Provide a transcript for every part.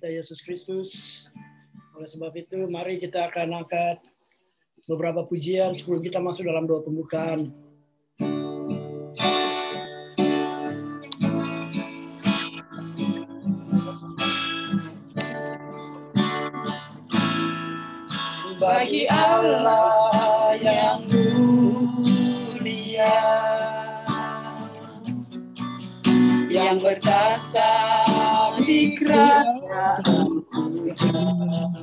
kita Yesus Kristus. Oleh sebab itu, mari kita akan angkat beberapa pujian sebelum kita masuk dalam doa pembukaan. Bagi Allah yang mulia, yang bertata di kerajaan Tuhan,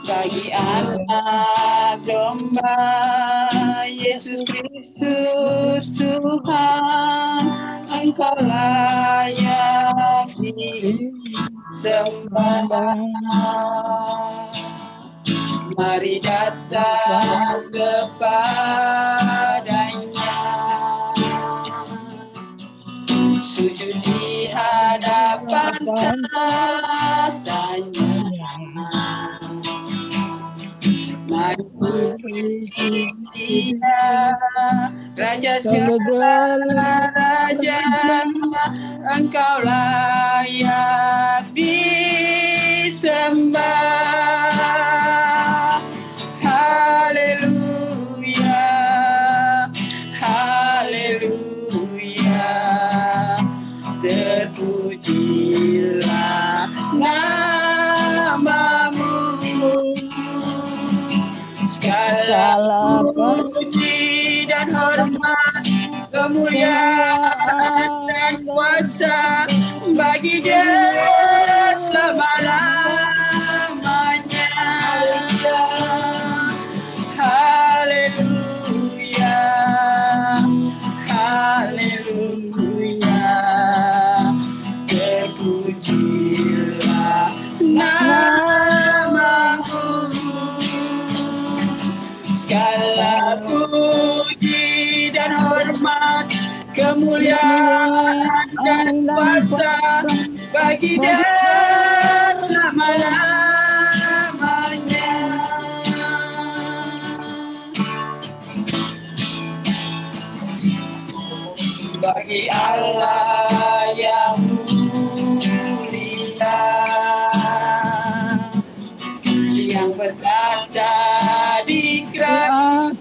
bagi anak domba Yesus Kristus Tuhan, Engkau layak disembah. Mari datang kepadanya, sujud di hadapan tahtanya. Mari puji Dia, Raja segala raja, Engkau layak disembah. Haleluya, haleluya, terpujilah namamu. Segala puji dan hormat, kemuliaan dan kuasa bagi Dia selama-lamanya. Haleluya, haleluya, terpujilah namamu. Segala puji dan hormat, kemuliaan dan kuasa bagi Dia selama-lamanya. Bagi Allah yang mulia, yang berkata di kerajaan,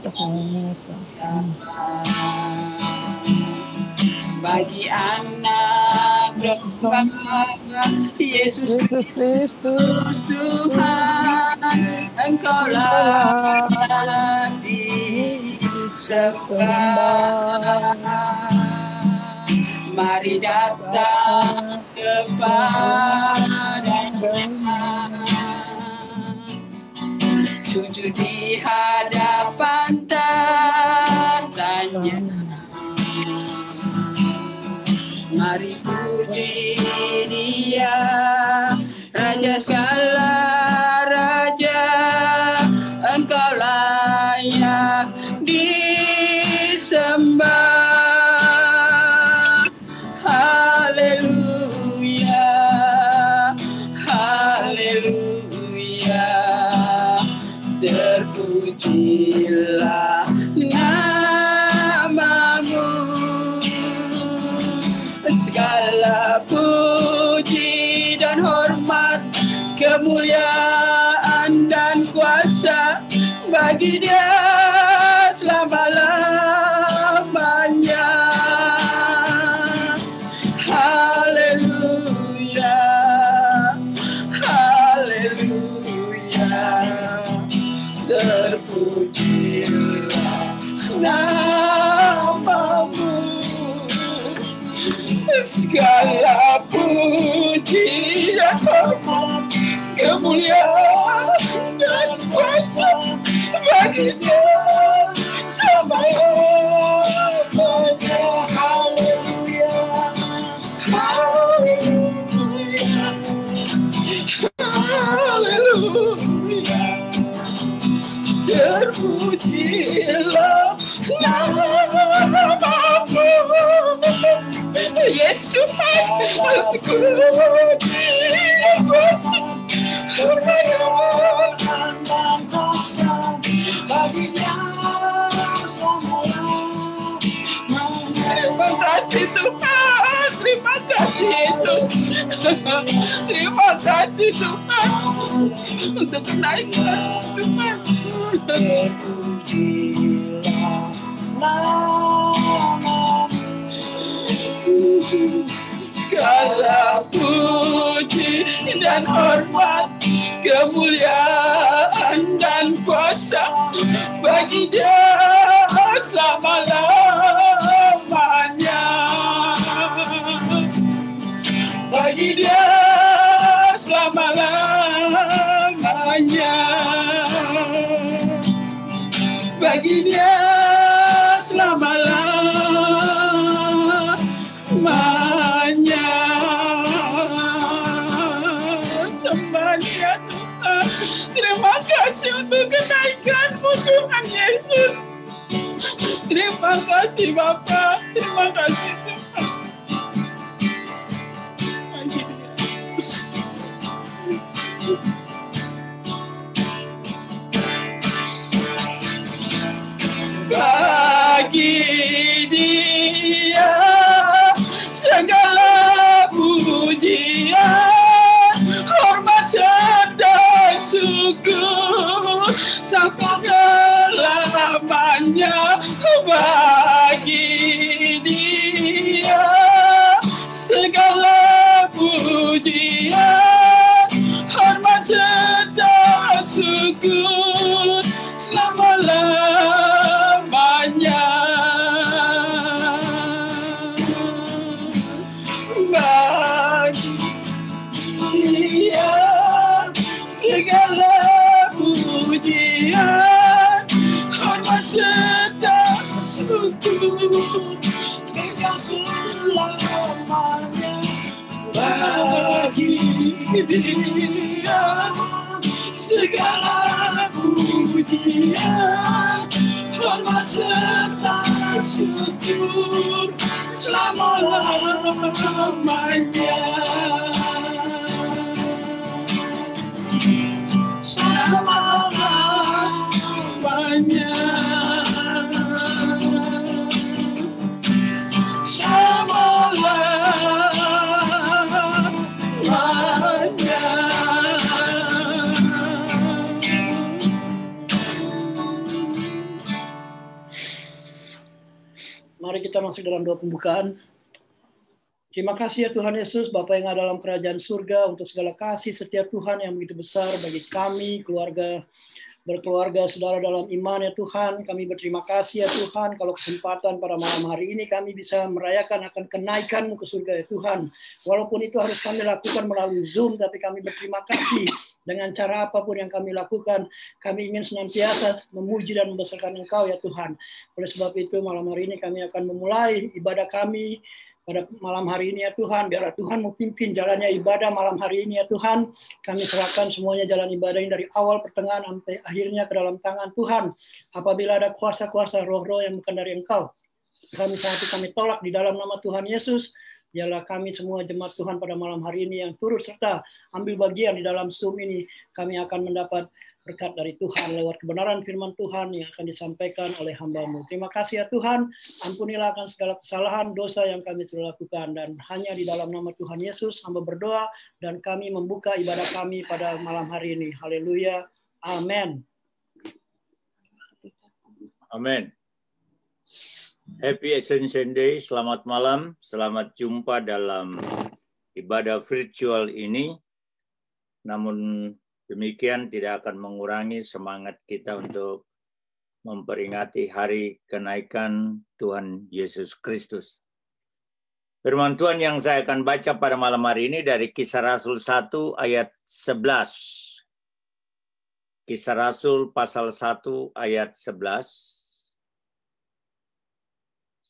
bagi anak domba Yesus Kristus Tuhan, Engkau layak disembah. Mari datang kepadanya, sujud di hadapan tahtanya. Mari puji Dia, Raja segala raja, Engkau layak disembah. Haleluya, haleluya, terpujilah namamu. Segala puji dan hormat, kemuliaan dan kuasa bagi Dia selama-lamanya. Haleluya, haleluya, terpujilah namamu. Segala puji dan hormat, kemuliaan dan kuasa bagi Dia selama-lamanya. Haleluya, haleluya, haleluya, terpujilah namamu. Yes Tuhan, aku kemuliaan dan kuasa bagi-Nya selama-lamanya. Terima kasih Tuhan, terima kasih Tuhan. Terima kasih Tuhan untuk kenaikan Tuhan. Terpujilah namamu. Segala puji dan hormat, kemuliaan dan kuasa bagi Dia selama-lamanya. Bagi Dia selama-lamanya. Bagi Dia selama-lamanya. Semuanya Tuhan. Terima kasih untuk kenaikan-Mu Tuhan Yesus. Terima kasih Bapa. Terima kasih Tuhan. Bagi Dia segala pujian, hormat serta syukur sampai selamanya. Bagi Dia segala pujian, hormat serta syukur selama-lamanya. Bagi Dia segala pujian, hormat serta syukur hingga selamanya. Bagi Dia segala pujian, hormat serta syukur selama-lamanya. Selama-lamanya. Mari kita masuk dalam doa pembukaan. Terima kasih ya Tuhan Yesus, Bapa yang ada dalam kerajaan surga, untuk segala kasih setiap Tuhan yang begitu besar bagi kami, berkeluarga, saudara dalam iman ya Tuhan. Kami berterima kasih ya Tuhan, kalau kesempatan pada malam hari ini kami bisa merayakan akan kenaikan-Mu ke surga ya Tuhan. Walaupun itu harus kami lakukan melalui Zoom, tapi kami berterima kasih dengan cara apapun yang kami lakukan. Kami ingin senantiasa memuji dan membesarkan Engkau ya Tuhan. Oleh sebab itu malam hari ini kami akan memulai ibadah kami pada malam hari ini ya Tuhan. Biarlah Tuhan memimpin jalannya ibadah malam hari ini ya Tuhan. Kami serahkan semuanya jalan ibadah ini dari awal pertengahan sampai akhirnya ke dalam tangan Tuhan. Apabila ada kuasa-kuasa roh-roh yang bukan dari Engkau, kami tolak di dalam nama Tuhan Yesus. Biarlah kami semua jemaat Tuhan pada malam hari ini yang turut serta ambil bagian di dalam Zoom ini, kami akan mendapat berkat dari Tuhan lewat kebenaran firman Tuhan yang akan disampaikan oleh hamba-Mu. Terima kasih ya Tuhan, ampunilah akan segala kesalahan, dosa yang kami sudah lakukan, dan hanya di dalam nama Tuhan Yesus hamba berdoa, dan kami membuka ibadah kami pada malam hari ini. Haleluya, amin. Amin. Happy Ascension Day, selamat malam, selamat jumpa dalam ibadah virtual ini. Namun demikian tidak akan mengurangi semangat kita untuk memperingati hari kenaikan Tuhan Yesus Kristus. Firman Tuhan yang saya akan baca pada malam hari ini dari Kisah Rasul 1 ayat 11. Kisah Rasul pasal 1 ayat 11.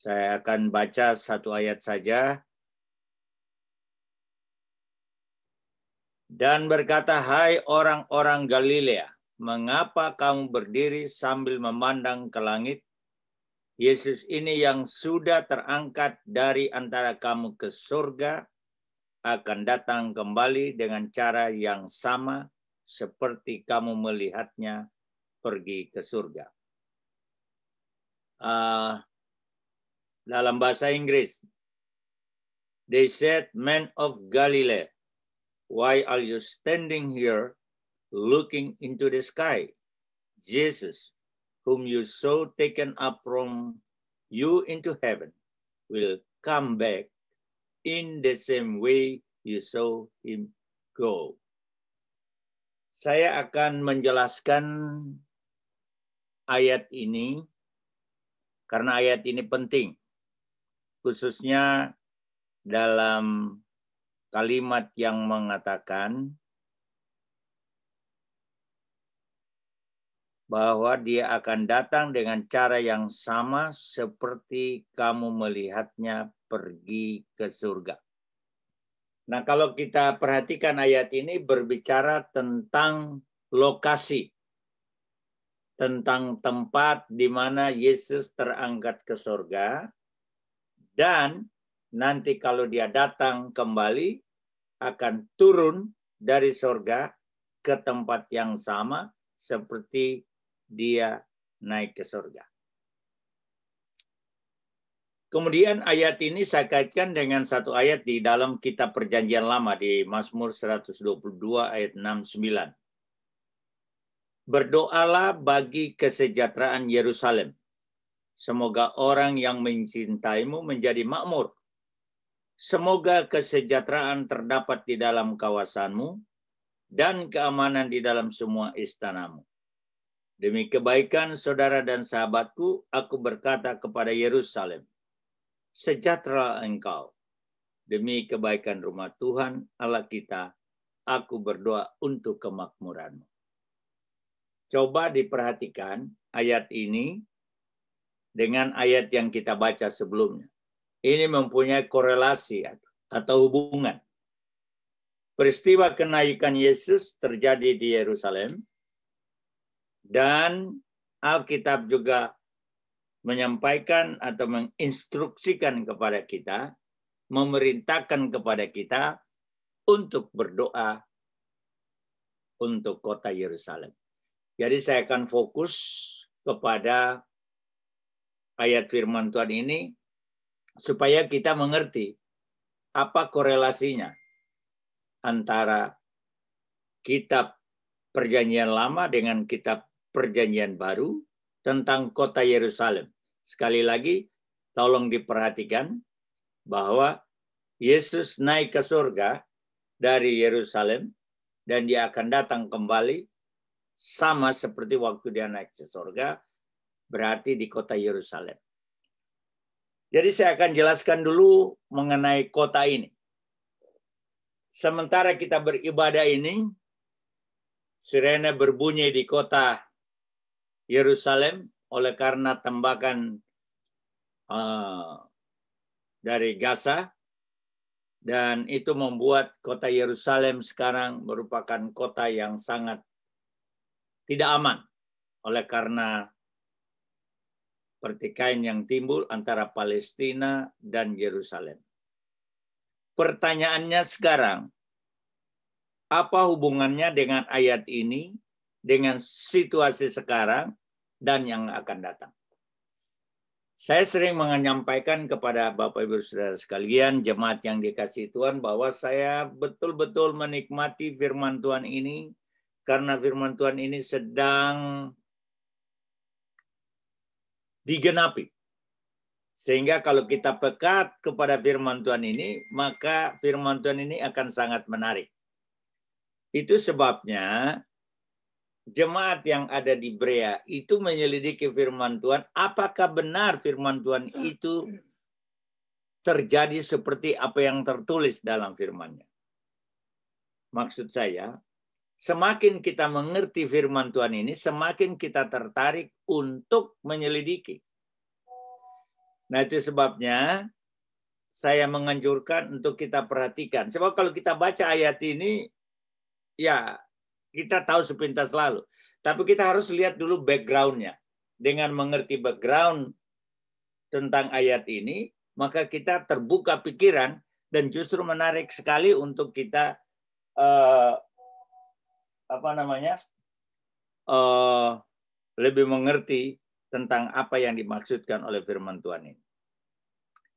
Saya akan baca satu ayat saja. Dan berkata, hai orang-orang Galilea, mengapa kamu berdiri sambil memandang ke langit? Yesus ini yang sudah terangkat dari antara kamu ke surga, akan datang kembali dengan cara yang sama seperti kamu melihatnya pergi ke surga. Dalam bahasa Inggris, they said, men of Galilee, why are you standing here looking into the sky? Jesus, whom you saw taken up from you into heaven, will come back in the same way you saw him go. Saya akan menjelaskan ayat ini karena ayat ini penting, khususnya dalam kalimat yang mengatakan bahwa dia akan datang dengan cara yang sama seperti kamu melihatnya pergi ke surga. Nah, kalau kita perhatikan ayat ini berbicara tentang lokasi, tentang tempat di mana Yesus terangkat ke surga, dan nanti kalau dia datang kembali akan turun dari surga ke tempat yang sama seperti dia naik ke surga. Kemudian ayat ini saya kaitkan dengan satu ayat di dalam kitab Perjanjian Lama di Mazmur 122 ayat 6-9. Berdoalah bagi kesejahteraan Yerusalem. Semoga orang yang mencintaimu menjadi makmur. Semoga kesejahteraan terdapat di dalam kawasanmu dan keamanan di dalam semua istanamu. Demi kebaikan saudara dan sahabatku, aku berkata kepada Yerusalem, sejahtera engkau. Demi kebaikan rumah Tuhan Allah kita, aku berdoa untuk kemakmuranmu. Coba diperhatikan ayat ini dengan ayat yang kita baca sebelumnya. Ini mempunyai korelasi atau hubungan. Peristiwa kenaikan Yesus terjadi di Yerusalem, dan Alkitab juga menyampaikan atau menginstruksikan kepada kita, memerintahkan kepada kita untuk berdoa untuk kota Yerusalem. Jadi saya akan fokus kepada ayat firman Tuhan ini supaya kita mengerti apa korelasinya antara kitab Perjanjian Lama dengan kitab Perjanjian Baru tentang kota Yerusalem. Sekali lagi, tolong diperhatikan bahwa Yesus naik ke surga dari Yerusalem dan dia akan datang kembali sama seperti waktu dia naik ke surga, berarti di kota Yerusalem. Jadi saya akan jelaskan dulu mengenai kota ini. Sementara kita beribadah ini, sirene berbunyi di kota Yerusalem oleh karena tembakan dari Gaza, dan itu membuat kota Yerusalem sekarang merupakan kota yang sangat tidak aman oleh karena pertikaian yang timbul antara Palestina dan Yerusalem. Pertanyaannya sekarang, apa hubungannya dengan ayat ini, dengan situasi sekarang, dan yang akan datang? Saya sering menyampaikan kepada Bapak Ibu Saudara sekalian, jemaat yang dikasihi Tuhan, bahwa saya betul-betul menikmati firman Tuhan ini, karena firman Tuhan ini sedang digenapi. Sehingga kalau kita pekat kepada firman Tuhan ini, maka firman Tuhan ini akan sangat menarik. Itu sebabnya jemaat yang ada di Berea itu menyelidiki firman Tuhan, apakah benar firman Tuhan itu terjadi seperti apa yang tertulis dalam firman-Nya. Maksud saya, semakin kita mengerti firman Tuhan ini, semakin kita tertarik untuk menyelidiki. Nah, itu sebabnya saya menganjurkan untuk kita perhatikan. Sebab kalau kita baca ayat ini, ya kita tahu sepintas lalu. Tapi kita harus lihat dulu background-nya. Dengan mengerti background tentang ayat ini, maka kita terbuka pikiran dan justru menarik sekali untuk kita lebih mengerti tentang apa yang dimaksudkan oleh firman Tuhan ini.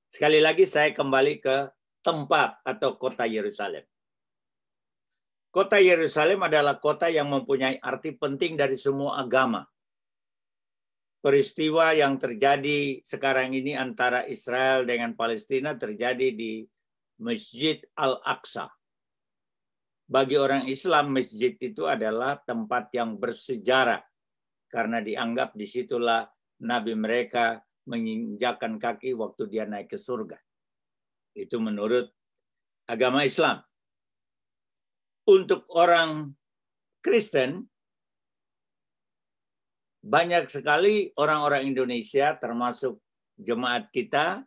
Sekali lagi saya kembali ke tempat atau kota Yerusalem. Kota Yerusalem adalah kota yang mempunyai arti penting dari semua agama. Peristiwa yang terjadi sekarang ini antara Israel dengan Palestina terjadi di Masjid Al-Aqsa. Bagi orang Islam, masjid itu adalah tempat yang bersejarah karena dianggap disitulah Nabi mereka menginjakkan kaki waktu dia naik ke surga. Itu menurut agama Islam. Untuk orang Kristen, banyak sekali orang-orang Indonesia, termasuk jemaat kita,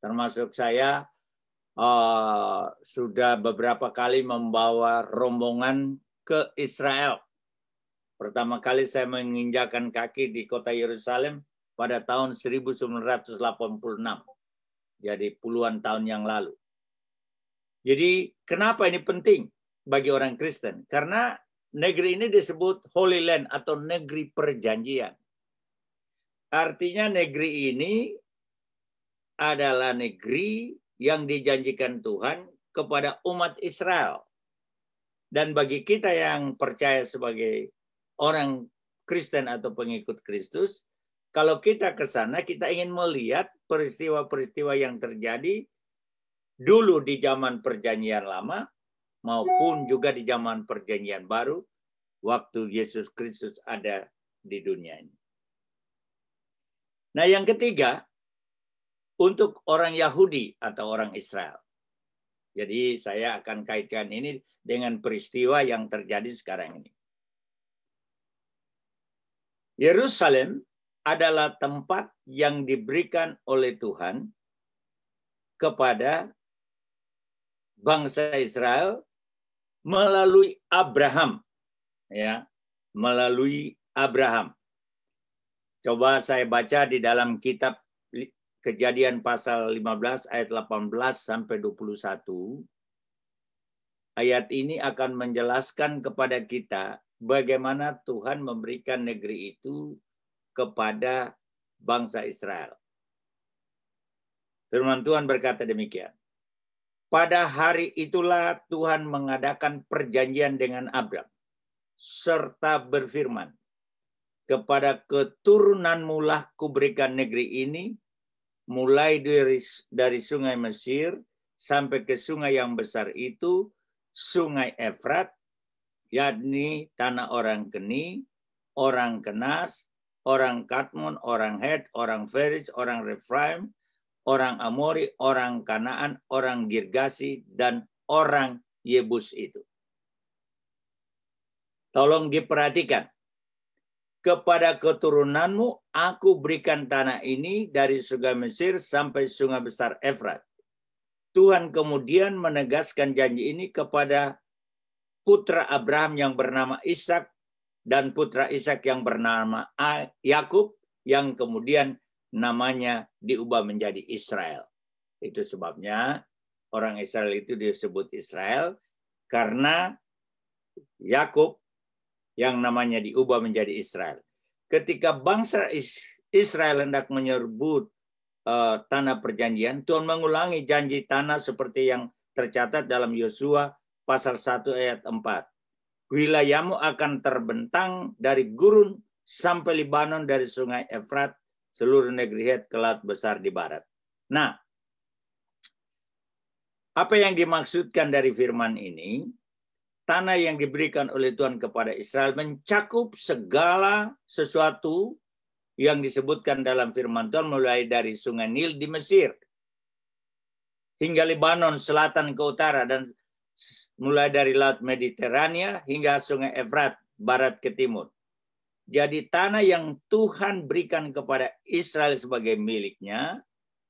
termasuk saya, sudah beberapa kali membawa rombongan ke Israel. Pertama kali saya menginjakkan kaki di kota Yerusalem pada tahun 1986. Jadi puluhan tahun yang lalu. Jadi kenapa ini penting bagi orang Kristen? Karena negeri ini disebut Holy Land atau negeri perjanjian. Artinya negeri ini adalah negeri yang dijanjikan Tuhan kepada umat Israel. Dan bagi kita yang percaya sebagai orang Kristen atau pengikut Kristus, kalau kita ke sana, kita ingin melihat peristiwa-peristiwa yang terjadi dulu di zaman perjanjian lama maupun juga di zaman perjanjian baru waktu Yesus Kristus ada di dunia ini. Nah, yang ketiga, untuk orang Yahudi atau orang Israel. Jadi saya akan kaitkan ini dengan peristiwa yang terjadi sekarang ini. Yerusalem adalah tempat yang diberikan oleh Tuhan kepada bangsa Israel melalui Abraham, ya, melalui Abraham. Coba saya baca di dalam kitab Kejadian pasal 15 ayat 18 sampai 21. Ayat ini akan menjelaskan kepada kita bagaimana Tuhan memberikan negeri itu kepada bangsa Israel. Firman Tuhan berkata demikian. Pada hari itulah Tuhan mengadakan perjanjian dengan Abram, serta berfirman, kepada keturunanmu lah kuberikan negeri ini, mulai dari sungai Mesir sampai ke sungai yang besar itu, sungai Efrat, yakni tanah orang Keni, orang Kenas, orang Kadmon, orang Het, orang Feris, orang Refraim, orang Amori, orang Kanaan, orang Girgasi, dan orang Yebus itu. Tolong diperhatikan. Kepada keturunanmu, aku berikan tanah ini dari sungai Mesir sampai sungai besar Efrat. Tuhan kemudian menegaskan janji ini kepada putra Abraham yang bernama Ishak dan putra Ishak yang bernama Yakub, yang kemudian namanya diubah menjadi Israel. Itu sebabnya orang Israel itu disebut Israel karena Yakub yang namanya diubah menjadi Israel. Ketika bangsa Israel hendak menyebut tanah perjanjian, Tuhan mengulangi janji tanah seperti yang tercatat dalam Yosua pasal 1 ayat 4. Wilayahmu akan terbentang dari gurun sampai Libanon, dari sungai Efrat, seluruh negeri Het ke laut besar di barat. Nah, apa yang dimaksudkan dari firman ini? Tanah yang diberikan oleh Tuhan kepada Israel mencakup segala sesuatu yang disebutkan dalam firman Tuhan, mulai dari sungai Nil di Mesir hingga Libanon selatan ke utara, dan mulai dari laut Mediterania hingga sungai Efrat barat ke timur. Jadi tanah yang Tuhan berikan kepada Israel sebagai miliknya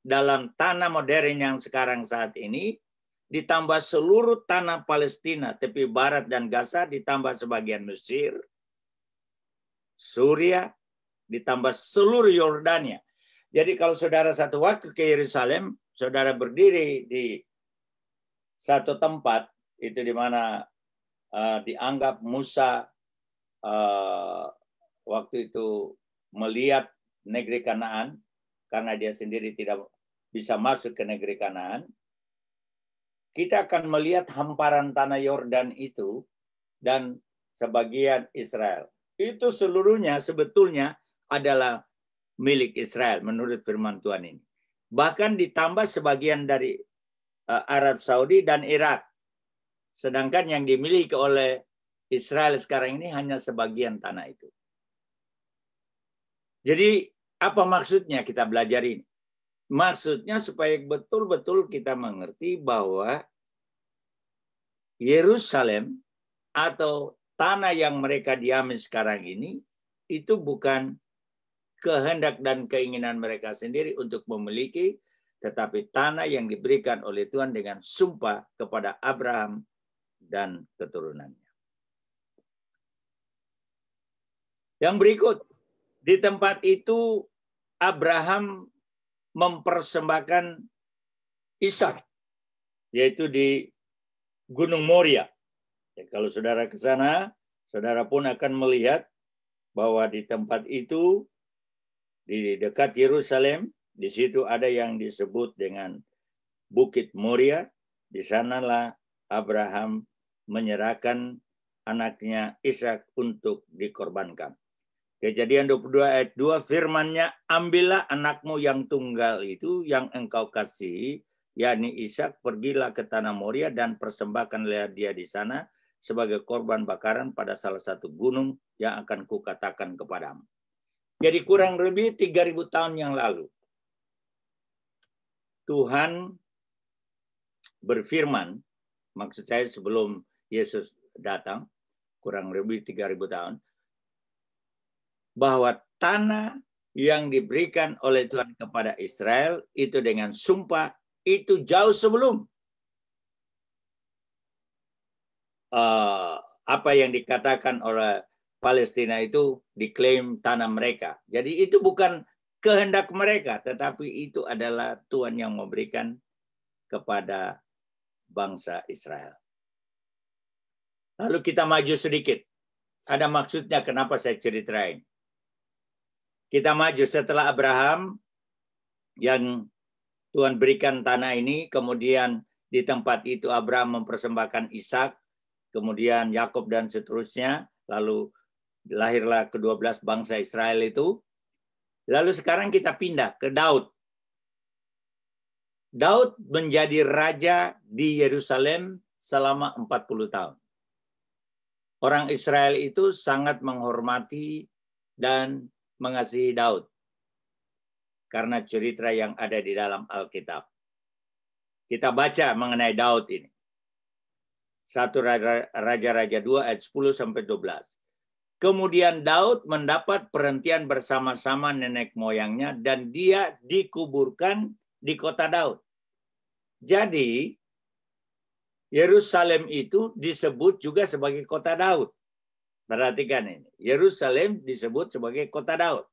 dalam tanah modern yang sekarang saat ini, ditambah seluruh tanah Palestina, tepi barat dan Gaza, ditambah sebagian Mesir, Suria, ditambah seluruh Yordania. Jadi kalau saudara satu waktu ke Yerusalem, saudara berdiri di satu tempat, itu di mana dianggap Musa waktu itu melihat negeri Kanaan, karena dia sendiri tidak bisa masuk ke negeri Kanaan. Kita akan melihat hamparan tanah Yordan itu dan sebagian Israel. Itu seluruhnya sebetulnya adalah milik Israel menurut firman Tuhan ini. Bahkan ditambah sebagian dari Arab Saudi dan Irak. Sedangkan yang dimiliki oleh Israel sekarang ini hanya sebagian tanah itu. Jadi apa maksudnya kita belajar ini? Maksudnya supaya betul-betul kita mengerti bahwa Yerusalem atau tanah yang mereka diami sekarang ini itu bukan kehendak dan keinginan mereka sendiri untuk memiliki, tetapi tanah yang diberikan oleh Tuhan dengan sumpah kepada Abraham dan keturunannya. Yang berikut, di tempat itu Abraham mempersembahkan Ishak, yaitu di Gunung Moria. Ya, kalau saudara ke sana, saudara pun akan melihat bahwa di tempat itu, di dekat Yerusalem, di situ ada yang disebut dengan Bukit Moria. Di sanalah Abraham menyerahkan anaknya Ishak untuk dikorbankan. Kejadian 22 ayat 2 firman-Nya, ambillah anakmu yang tunggal itu yang engkau kasihi, yakni Ishak, pergilah ke tanah Moria dan persembahkanlah dia di sana sebagai korban bakaran pada salah satu gunung yang akan kukatakan kepadamu. Jadi kurang lebih 3.000 tahun yang lalu, Tuhan berfirman, maksud saya sebelum Yesus datang, kurang lebih 3.000 tahun, bahwa tanah yang diberikan oleh Tuhan kepada Israel itu dengan sumpah itu jauh sebelum apa yang dikatakan oleh Palestina itu diklaim tanah mereka. Jadi itu bukan kehendak mereka, tetapi itu adalah Tuhan yang memberikan kepada bangsa Israel. Lalu kita maju sedikit. Ada maksudnya kenapa saya ceritain. Kita maju setelah Abraham yang Tuhan berikan tanah ini, kemudian di tempat itu Abraham mempersembahkan Ishak, kemudian Yakub dan seterusnya, lalu lahirlah ke-12 bangsa Israel itu. Lalu sekarang kita pindah ke Daud. Daud menjadi raja di Yerusalem selama 40 tahun. Orang Israel itu sangat menghormati dan mengasihi Daud karena cerita yang ada di dalam Alkitab. Kita baca mengenai Daud ini. 1 Raja-Raja 2 ayat 10 sampai 12. Kemudian Daud mendapat perhentian bersama-sama nenek moyangnya dan dia dikuburkan di kota Daud. Jadi Yerusalem itu disebut juga sebagai kota Daud. Perhatikan ini. Yerusalem disebut sebagai kota Daud.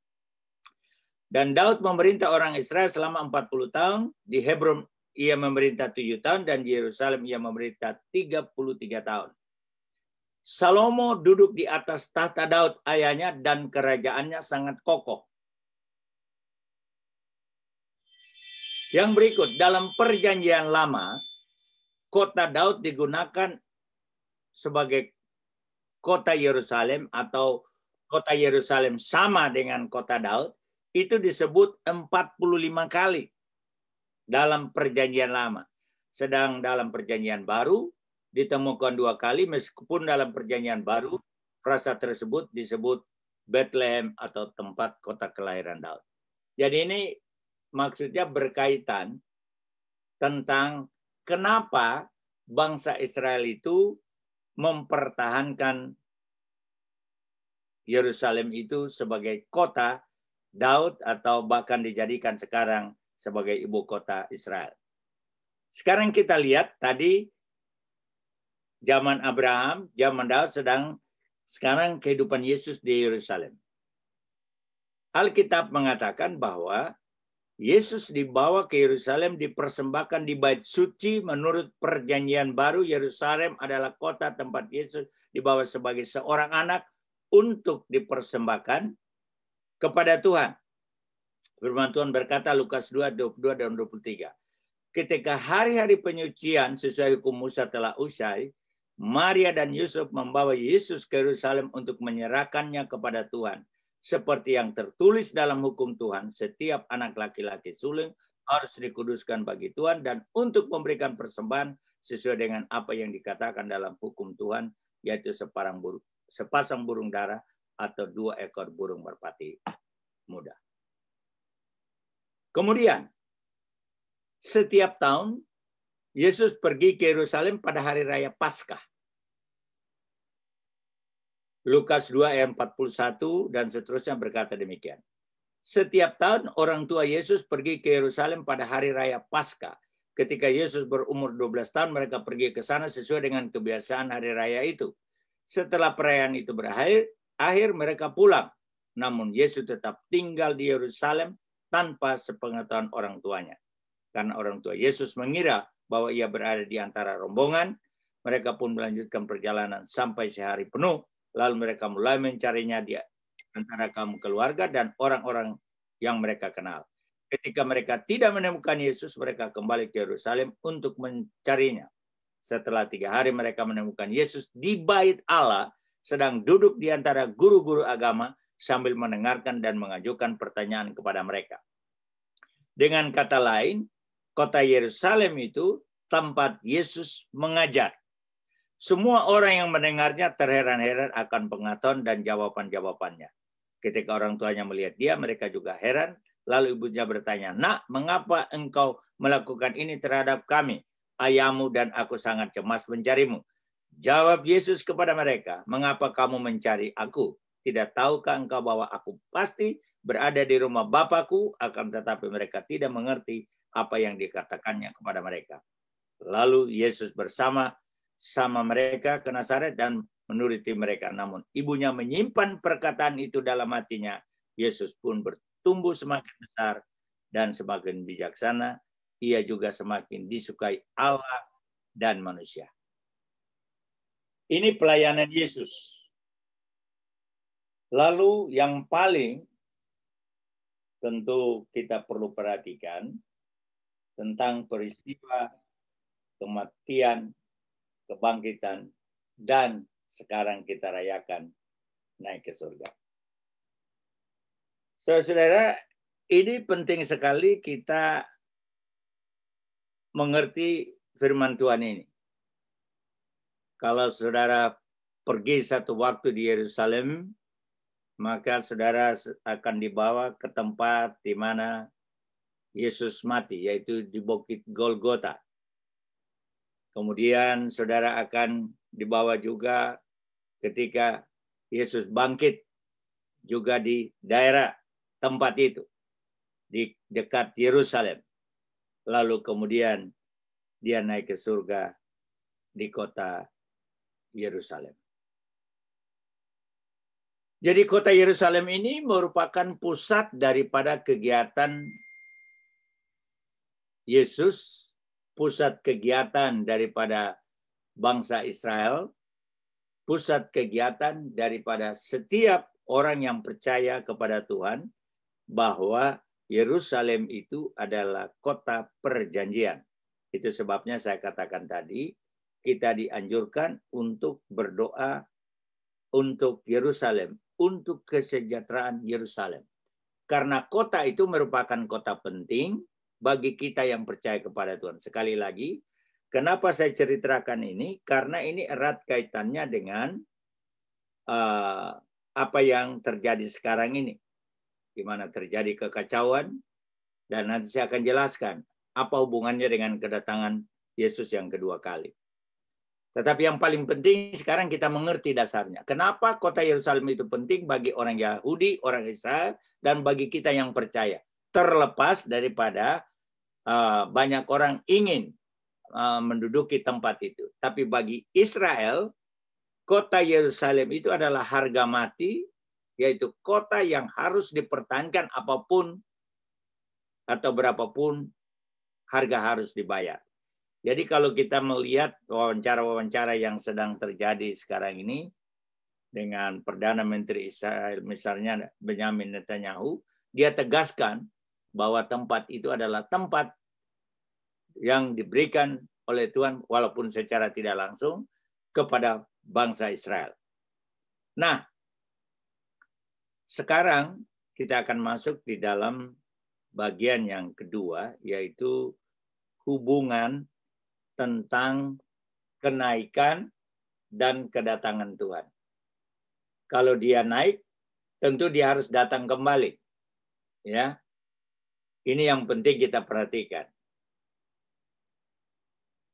Dan Daud memerintah orang Israel selama 40 tahun. Di Hebron ia memerintah 7 tahun. Dan di Yerusalem ia memerintah 33 tahun. Salomo duduk di atas tahta Daud ayahnya dan kerajaannya sangat kokoh. Yang berikut, dalam perjanjian lama, kota Daud digunakan sebagai kota Yerusalem atau kota Yerusalem sama dengan kota Daud, itu disebut 45 kali dalam perjanjian lama. Sedang dalam perjanjian baru ditemukan 2 kali, meskipun dalam perjanjian baru frasa tersebut disebut Bethlehem atau tempat kota kelahiran Daud. Jadi ini maksudnya berkaitan tentang kenapa bangsa Israel itu mempertahankan Yerusalem itu sebagai kota Daud atau bahkan dijadikan sekarang sebagai ibu kota Israel. Sekarang kita lihat tadi zaman Abraham, zaman Daud, sekarang kehidupan Yesus di Yerusalem. Alkitab mengatakan bahwa Yesus dibawa ke Yerusalem, dipersembahkan di bait suci. Menurut perjanjian baru, Yerusalem adalah kota tempat Yesus dibawa sebagai seorang anak untuk dipersembahkan kepada Tuhan. Firman Tuhan berkata, Lukas 2, 22 dan 23. Ketika hari-hari penyucian sesuai hukum Musa telah usai, Maria dan Yusuf membawa Yesus ke Yerusalem untuk menyerahkannya kepada Tuhan. Seperti yang tertulis dalam hukum Tuhan, setiap anak laki-laki sulung harus dikuduskan bagi Tuhan dan untuk memberikan persembahan sesuai dengan apa yang dikatakan dalam hukum Tuhan, yaitu sepasang burung dara atau 2 ekor burung merpati muda. Kemudian, setiap tahun Yesus pergi ke Yerusalem pada hari raya Paskah. Lukas 2 ayat 41 dan seterusnya berkata demikian. Setiap tahun orang tua Yesus pergi ke Yerusalem pada hari raya Paskah. Ketika Yesus berumur 12 tahun, mereka pergi ke sana sesuai dengan kebiasaan hari raya itu. Setelah perayaan itu berakhir, mereka pulang. Namun Yesus tetap tinggal di Yerusalem tanpa sepengetahuan orang tuanya. Karena orang tua Yesus mengira bahwa ia berada di antara rombongan, mereka pun melanjutkan perjalanan sampai sehari penuh. Lalu mereka mulai mencarinya di antara kaum keluarga dan orang-orang yang mereka kenal. Ketika mereka tidak menemukan Yesus, mereka kembali ke Yerusalem untuk mencarinya. Setelah 3 hari mereka menemukan Yesus di bait Allah, sedang duduk di antara guru-guru agama sambil mendengarkan dan mengajukan pertanyaan kepada mereka. Dengan kata lain, kota Yerusalem itu tempat Yesus mengajar. Semua orang yang mendengarnya terheran-heran akan pengetahuan dan jawaban-jawabannya. Ketika orang tuanya melihat dia, mereka juga heran. Lalu ibunya bertanya, "Nak, mengapa engkau melakukan ini terhadap kami? Ayahmu dan aku sangat cemas mencarimu." Jawab Yesus kepada mereka, "Mengapa kamu mencari aku? Tidak tahukah engkau bahwa aku pasti berada di rumah Bapakku?" Akan tetapi mereka tidak mengerti apa yang dikatakannya kepada mereka. Lalu Yesus bersama mereka ke Nazaret dan menuruti mereka. Namun ibunya menyimpan perkataan itu dalam hatinya. Yesus pun bertumbuh semakin besar dan semakin bijaksana. Ia juga semakin disukai Allah dan manusia. Ini pelayanan Yesus. Lalu yang paling tentu kita perlu perhatikan tentang peristiwa kematian, kebangkitan, dan sekarang kita rayakan naik ke surga. Saudara, ini penting sekali kita mengerti firman Tuhan ini. Kalau saudara pergi satu waktu di Yerusalem, maka saudara akan dibawa ke tempat di mana Yesus mati, yaitu di Bukit Golgota. Kemudian saudara akan dibawa juga ketika Yesus bangkit juga di daerah tempat itu, di dekat Yerusalem. Lalu kemudian dia naik ke surga di kota Yerusalem. Jadi kota Yerusalem ini merupakan pusat daripada kegiatan Yesus, pusat kegiatan daripada bangsa Israel, pusat kegiatan daripada setiap orang yang percaya kepada Tuhan, bahwa Yerusalem itu adalah kota perjanjian. Itu sebabnya saya katakan tadi, kita dianjurkan untuk berdoa untuk Yerusalem, untuk kesejahteraan Yerusalem. Karena kota itu merupakan kota penting bagi kita yang percaya kepada Tuhan. Sekali lagi, kenapa saya ceritakan ini? Karena ini erat kaitannya dengan apa yang terjadi sekarang ini. Di mana terjadi kekacauan, dan nanti saya akan jelaskan apa hubungannya dengan kedatangan Yesus yang kedua kali. Tetapi yang paling penting sekarang kita mengerti dasarnya. Kenapa kota Yerusalem itu penting bagi orang Yahudi, orang Israel, dan bagi kita yang percaya. Terlepas daripada banyak orang ingin menduduki tempat itu. Tapi bagi Israel, kota Yerusalem itu adalah harga mati, yaitu kota yang harus dipertahankan apapun atau berapapun harga harus dibayar. Jadi kalau kita melihat wawancara-wawancara yang sedang terjadi sekarang ini dengan Perdana Menteri Israel, misalnya Benyamin Netanyahu, dia tegaskan bahwa tempat itu adalah tempat yang diberikan oleh Tuhan, walaupun secara tidak langsung, kepada bangsa Israel. Nah, sekarang kita akan masuk di dalam bagian yang kedua, yaitu hubungan tentang kenaikan dan kedatangan Tuhan. Kalau dia naik, tentu dia harus datang kembali. Ya, ini yang penting kita perhatikan.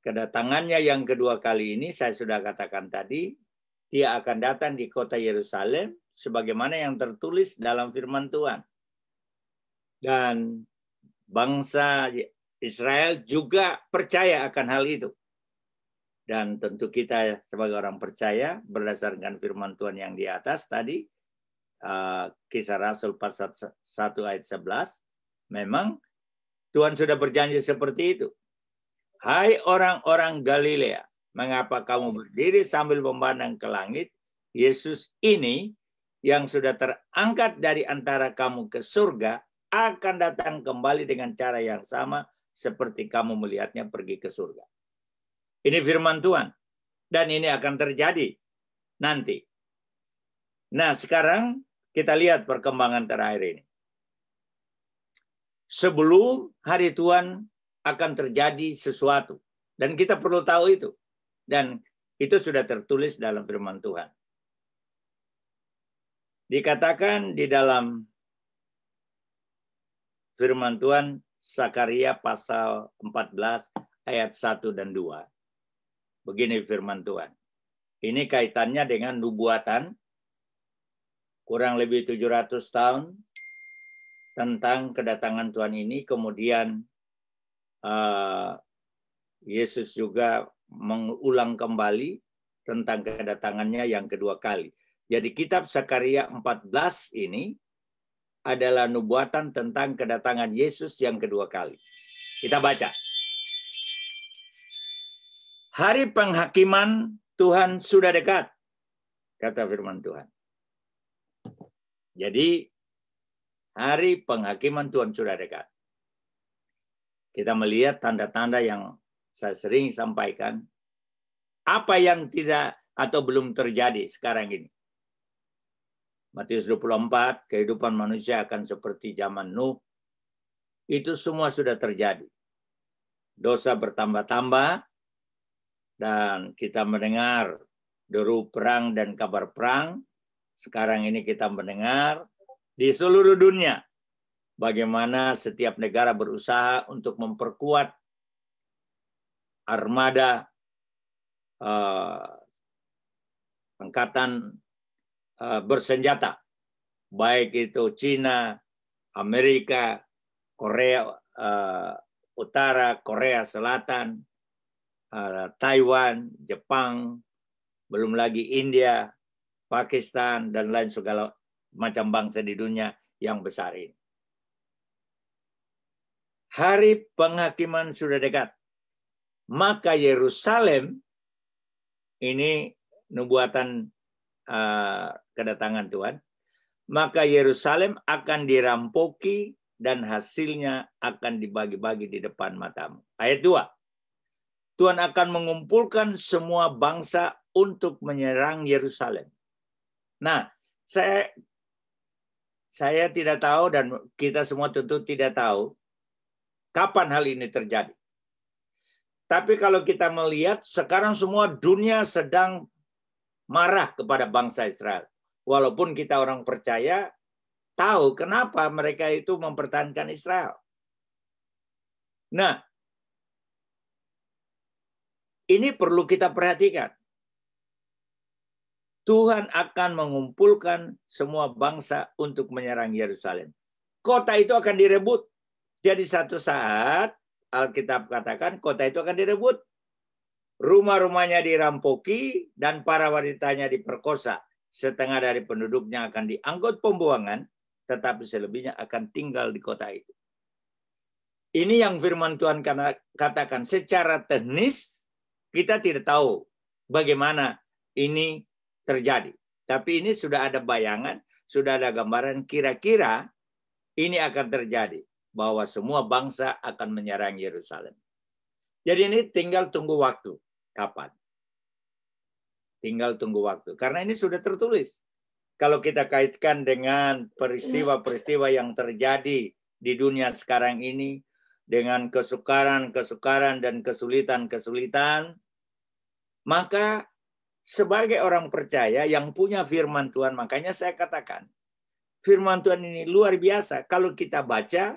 Kedatangannya yang kedua kali ini, saya sudah katakan tadi, dia akan datang di kota Yerusalem, sebagaimana yang tertulis dalam firman Tuhan. Dan bangsa Israel juga percaya akan hal itu. Dan tentu kita sebagai orang percaya, berdasarkan firman Tuhan yang di atas tadi, Kisah Rasul pasal 1 ayat 11, memang Tuhan sudah berjanji seperti itu. Hai orang-orang Galilea, mengapa kamu berdiri sambil memandang ke langit? Yesus ini yang sudah terangkat dari antara kamu ke surga akan datang kembali dengan cara yang sama seperti kamu melihatnya pergi ke surga. Ini firman Tuhan. Dan ini akan terjadi nanti. Nah, sekarang kita lihat perkembangan terakhir ini. Sebelum hari Tuhan akan terjadi sesuatu. Dan kita perlu tahu itu. Dan itu sudah tertulis dalam firman Tuhan. Dikatakan di dalam firman Tuhan, Sakaria pasal 14 ayat 1 dan 2. Begini firman Tuhan. Ini kaitannya dengan nubuatan kurang lebih 700 tahun tentang kedatangan Tuhan ini. Kemudian Yesus juga mengulang kembali tentang kedatangannya yang kedua kali. Jadi kitab Sakaria 14 ini adalah nubuatan tentang kedatangan Yesus yang kedua kali. Kita baca. Hari penghakiman Tuhan sudah dekat, kata firman Tuhan. Jadi hari penghakiman Tuhan sudah dekat. Kita melihat tanda-tanda yang saya sering sampaikan. Apa yang tidak atau belum terjadi sekarang ini. Matius 24, kehidupan manusia akan seperti zaman Nuh. Itu semua sudah terjadi. Dosa bertambah-tambah. Dan kita mendengar deru perang dan kabar perang. Sekarang ini kita mendengar di seluruh dunia bagaimana setiap negara berusaha untuk memperkuat armada angkatan bersenjata, baik itu Cina, Amerika, Korea Utara, Korea Selatan, Taiwan, Jepang, belum lagi India, Pakistan, dan lain segala macam bangsa di dunia yang besar ini. Hari penghakiman sudah dekat. Maka Yerusalem, ini nubuatan kedatangan Tuhan, maka Yerusalem akan dirampoki dan hasilnya akan dibagi-bagi di depan matamu. Ayat 2. Tuhan akan mengumpulkan semua bangsa untuk menyerang Yerusalem. Nah, saya tidak tahu dan kita semua tentu tidak tahu kapan hal ini terjadi. Tapi kalau kita melihat sekarang semua dunia sedang marah kepada bangsa Israel. Walaupun kita orang percaya tahu kenapa mereka itu mempertahankan Israel. Nah, ini perlu kita perhatikan. Tuhan akan mengumpulkan semua bangsa untuk menyerang Yerusalem. Kota itu akan direbut. Jadi satu saat Alkitab katakan kota itu akan direbut. Rumah-rumahnya dirampoki dan para wanitanya diperkosa. Setengah dari penduduknya akan diangkut pembuangan, tetapi selebihnya akan tinggal di kota itu. Ini yang firman Tuhan katakan secara teknis kita tidak tahu bagaimana ini terjadi. Tapi ini sudah ada bayangan, sudah ada gambaran kira-kira ini akan terjadi. Bahwa semua bangsa akan menyerang Yerusalem. Jadi ini tinggal tunggu waktu. Kapan? Tinggal tunggu waktu. Karena ini sudah tertulis. Kalau kita kaitkan dengan peristiwa-peristiwa yang terjadi di dunia sekarang ini, dengan kesukaran dan kesulitan-kesulitan, maka sebagai orang percaya yang punya firman Tuhan, makanya saya katakan, firman Tuhan ini luar biasa. Kalau kita baca,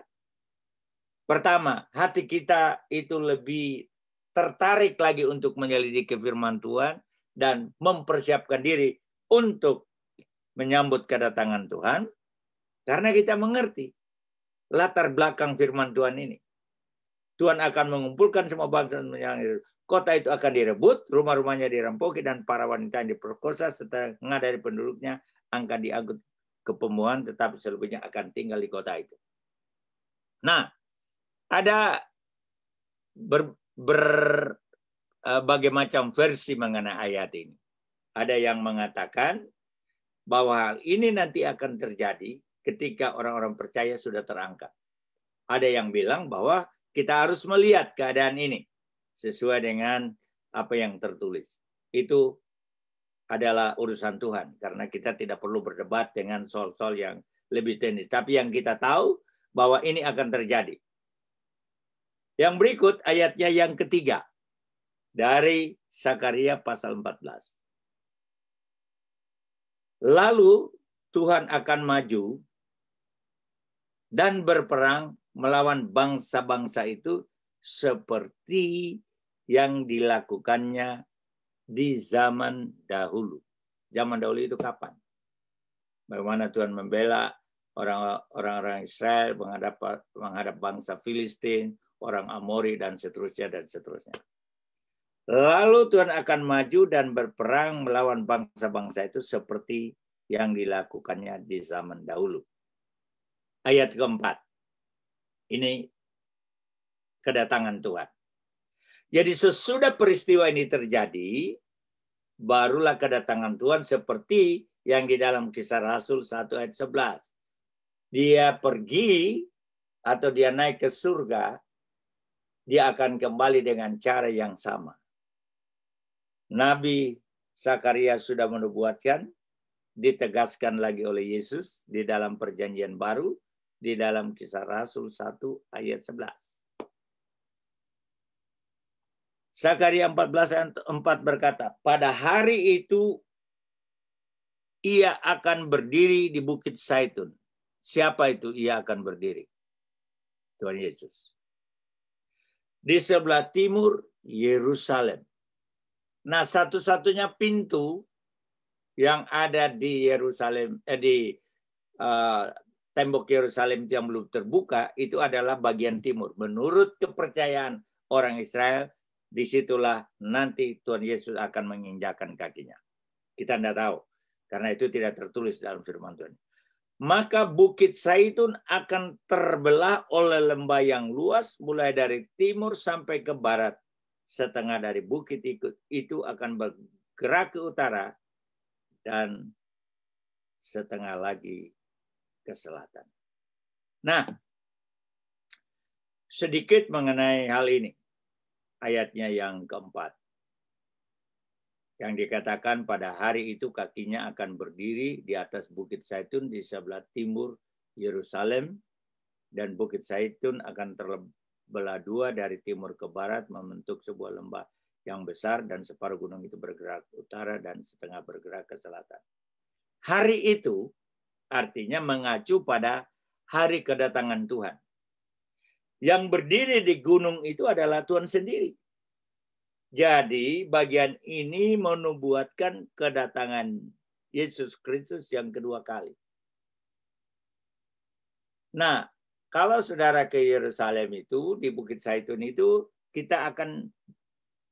pertama, hati kita itu lebih tertarik lagi untuk menyelidiki firman Tuhan dan mempersiapkan diri untuk menyambut kedatangan Tuhan, karena kita mengerti latar belakang firman Tuhan ini. Tuhan akan mengumpulkan semua bangsa yang kota itu akan direbut, rumah-rumahnya dirampoki, dan para wanita yang diperkosa setengah dari penduduknya akan diangkut ke pembuangan, tetapi selebihnya akan tinggal di kota itu. Nah, ada berbagai macam versi mengenai ayat ini. Ada yang mengatakan bahwa hal ini nanti akan terjadi ketika orang-orang percaya sudah terangkat. Ada yang bilang bahwa kita harus melihat keadaan ini sesuai dengan apa yang tertulis. Itu adalah urusan Tuhan, karena kita tidak perlu berdebat dengan soal-soal yang lebih teknis. Tapi yang kita tahu bahwa ini akan terjadi. Yang berikut ayatnya yang ketiga dari Sakaria pasal 14. Lalu Tuhan akan maju dan berperang melawan bangsa-bangsa itu seperti yang dilakukannya di zaman dahulu. Zaman dahulu itu kapan? Bagaimana Tuhan membela orang-orang Israel menghadap bangsa Filistin, orang Amori, dan seterusnya, dan seterusnya. Lalu Tuhan akan maju dan berperang melawan bangsa-bangsa itu seperti yang dilakukannya di zaman dahulu. Ayat keempat. Ini kedatangan Tuhan. Jadi sesudah peristiwa ini terjadi, barulah kedatangan Tuhan seperti yang di dalam Kisah Rasul 1 ayat 11. Dia pergi atau dia naik ke surga, dia akan kembali dengan cara yang sama. Nabi Sakaria sudah menubuatkan, ditegaskan lagi oleh Yesus di dalam perjanjian baru, di dalam Kisah Rasul 1 ayat 11. Sakaria 14 ayat 4 berkata, pada hari itu ia akan berdiri di Bukit Zaitun. Siapa itu ia akan berdiri? Tuhan Yesus. Di sebelah timur Yerusalem. Nah, satu-satunya pintu yang ada di Yerusalem, tembok Yerusalem yang belum terbuka, itu adalah bagian timur. Menurut kepercayaan orang Israel, disitulah nanti Tuhan Yesus akan menginjakkan kakinya. Kita tidak tahu, karena itu tidak tertulis dalam firman Tuhan. Maka Bukit Zaitun akan terbelah oleh lembah yang luas, mulai dari timur sampai ke barat. Setengah dari bukit itu akan bergerak ke utara, dan setengah lagi ke selatan. Nah, sedikit mengenai hal ini. Ayatnya yang keempat. Yang dikatakan pada hari itu kakinya akan berdiri di atas Bukit Zaitun di sebelah timur Yerusalem, dan Bukit Zaitun akan terbelah dua dari timur ke barat membentuk sebuah lembah yang besar, dan separuh gunung itu bergerak ke utara dan setengah bergerak ke selatan. Hari itu artinya mengacu pada hari kedatangan Tuhan. Yang berdiri di gunung itu adalah Tuhan sendiri. Jadi bagian ini menubuatkan kedatangan Yesus Kristus yang kedua kali. Nah, kalau saudara ke Yerusalem itu, di Bukit Zaitun itu, kita akan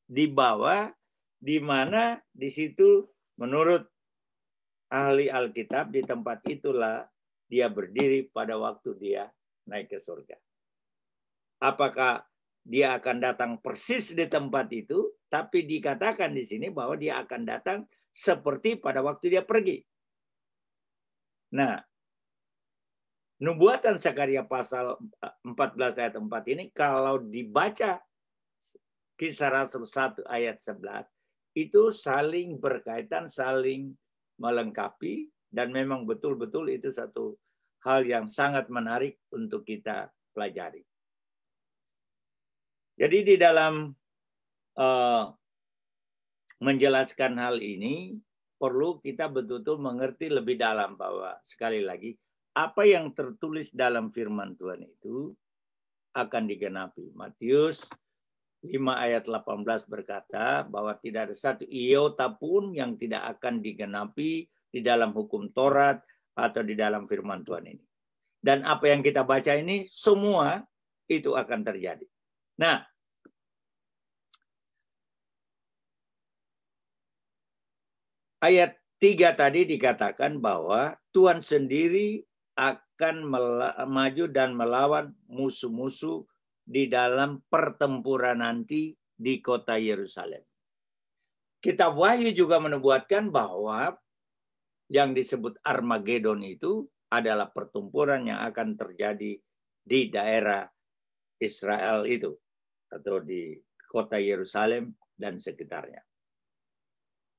dibawa di mana di situ menurut ahli Alkitab, di tempat itulah dia berdiri pada waktu dia naik ke surga. Apakah dia akan datang persis di tempat itu, tapi dikatakan di sini bahwa dia akan datang seperti pada waktu dia pergi. Nah, nubuatan Sakaria pasal 14 ayat 4 ini kalau dibaca Kisah Rasul 1 ayat 11, itu saling berkaitan, saling melengkapi, dan memang betul-betul itu satu hal yang sangat menarik untuk kita pelajari. Jadi di dalam menjelaskan hal ini, perlu kita betul-betul mengerti lebih dalam bahwa sekali lagi, apa yang tertulis dalam firman Tuhan itu akan digenapi. Matius 5 ayat 18 berkata bahwa tidak ada satu iota pun yang tidak akan digenapi di dalam hukum Taurat atau di dalam firman Tuhan ini. Dan apa yang kita baca ini semua itu akan terjadi. Nah, ayat 3 tadi dikatakan bahwa Tuhan sendiri akan maju dan melawan musuh-musuh di dalam pertempuran nanti di kota Yerusalem. Kitab Wahyu juga menubuatkan bahwa yang disebut Armageddon itu adalah pertempuran yang akan terjadi di daerah Israel itu, atau di kota Yerusalem dan sekitarnya.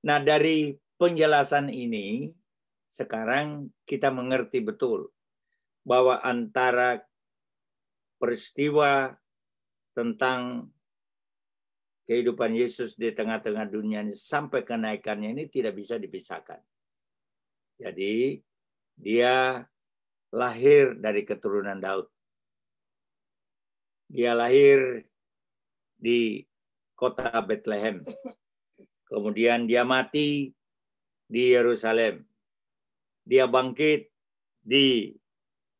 Nah, dari penjelasan ini, sekarang kita mengerti betul bahwa antara peristiwa tentang kehidupan Yesus di tengah-tengah dunia ini sampai kenaikannya ini tidak bisa dipisahkan. Jadi, dia lahir dari keturunan Daud. Dia lahir di kota Bethlehem. Kemudian dia mati di Yerusalem. Dia bangkit di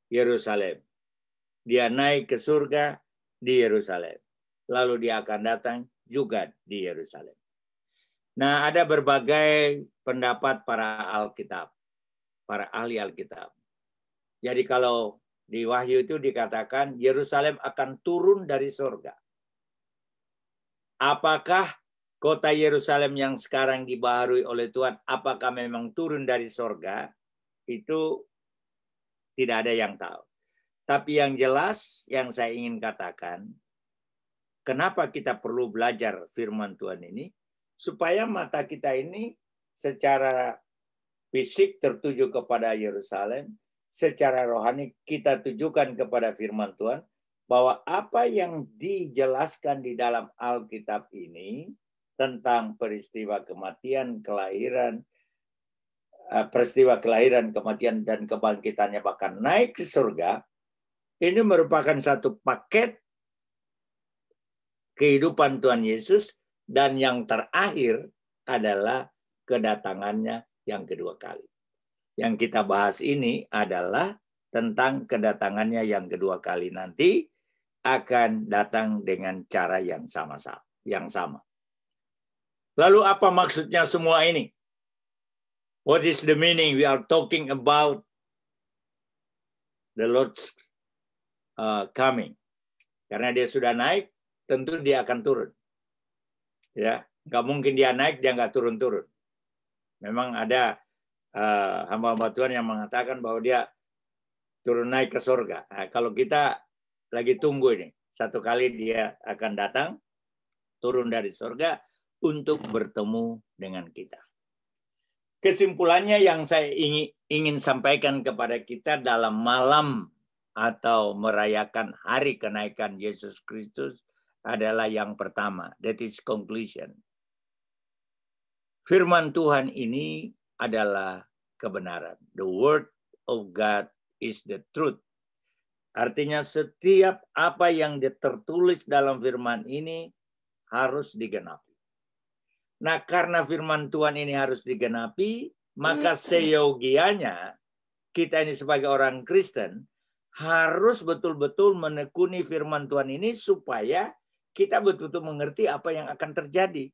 Yerusalem. Dia naik ke surga di Yerusalem. Lalu dia akan datang juga di Yerusalem. Nah, ada berbagai pendapat para Alkitab, para ahli Alkitab. Jadi kalau di Wahyu itu dikatakan Yerusalem akan turun dari surga. Apakah kota Yerusalem yang sekarang dibaharui oleh Tuhan, apakah memang turun dari surga? Itu tidak ada yang tahu. Tapi yang jelas yang saya ingin katakan, kenapa kita perlu belajar firman Tuhan ini? Supaya mata kita ini secara fisik tertuju kepada Yerusalem, secara rohani kita tujukan kepada firman Tuhan, bahwa apa yang dijelaskan di dalam Alkitab ini tentang peristiwa kematian, kelahiran, kematian, dan kebangkitannya bahkan naik ke surga, ini merupakan satu paket kehidupan Tuhan Yesus, dan yang terakhir adalah kedatangannya yang kedua kali. Yang kita bahas ini adalah tentang kedatangannya yang kedua kali nanti akan datang dengan cara yang sama. Lalu apa maksudnya semua ini? What is the meaning? We are talking about the Lord's coming. Karena dia sudah naik, tentu dia akan turun. Ya, nggak mungkin dia naik, dia nggak turun-turun. Memang ada hamba-hamba Tuhan yang mengatakan bahwa dia turun naik ke surga. Nah, kalau kita lagi tunggu ini, satu kali dia akan datang, turun dari surga untuk bertemu dengan kita. Kesimpulannya yang saya ingin sampaikan kepada kita dalam malam atau merayakan hari kenaikan Yesus Kristus adalah yang pertama, that is conclusion. Firman Tuhan ini adalah kebenaran. The word of God is the truth. Artinya setiap apa yang tertulis dalam firman ini harus digenapi. Nah, karena firman Tuhan ini harus digenapi, maka seyogianya kita ini sebagai orang Kristen harus betul-betul menekuni firman Tuhan ini supaya kita betul-betul mengerti apa yang akan terjadi.